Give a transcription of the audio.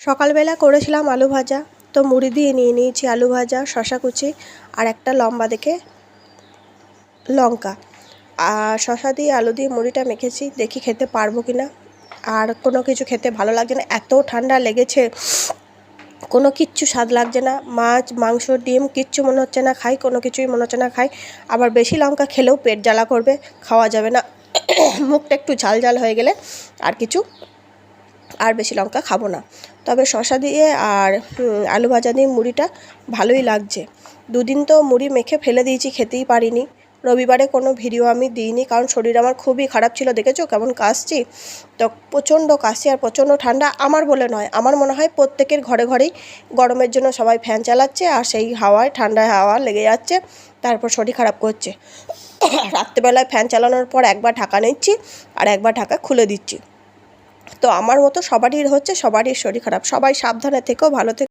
সকালবেলা করেছিলাম আলু ভাজা, তো মুড়ি দিয়ে নিয়ে নিয়েছি আলু ভাজা, শশা কুচি আর একটা লম্বা দেখে লঙ্কা। আর শশা দিয়ে আলু দিয়ে মুড়িটা মেখেছি, দেখি খেতে পারবো কি না। আর কোনো কিছু খেতে ভালো লাগছে না, এত ঠান্ডা লেগেছে, কোনো কিচ্ছু স্বাদ লাগছে না। মাছ মাংস ডিম কিচ্ছু মনে হচ্ছে না খাই, কোনো কিছুই মনে হচ্ছে না খাই। আবার বেশি লঙ্কা খেলেও পেট জ্বালা করবে, খাওয়া যাবে না। মুখটা একটু ঝাল ঝাল হয়ে গেলে আর বেশি লঙ্কা খাবো না। তবে শশা দিয়ে আর আলু ভাজা দিয়ে মুড়িটা ভালোই লাগছে। দুদিন তো মুড়ি মেখে ফেলে দিয়েছি, খেতেই পারিনি। রবিবারে কোনো ভিডিও আমি দিইনি, কারণ শরীর আমার খুবই খারাপ ছিল, দেখেছো কেমন কাশছি। তো প্রচণ্ড কাশি আর প্রচণ্ড ঠান্ডা, আমার বলে নয়, আমার মনে হয় প্রত্যেকের ঘরে ঘরেই গরমের জন্য সবাই ফ্যান চালাচ্ছে, আর সেই হাওয়ায় ঠান্ডায় হাওয়া লেগে যাচ্ছে, তারপর শরীর খারাপ করছে। রাত্রেবেলায় ফ্যান চালানোর পর একবার ঢাকা নিচ্ছি আর একবার ঢাকা খুলে দিচ্ছি। তো আমার মতো সবারই হচ্ছে, সবারই শরীর খারাপ। সবাই সাবধানে থেকো, ভালো থেকো।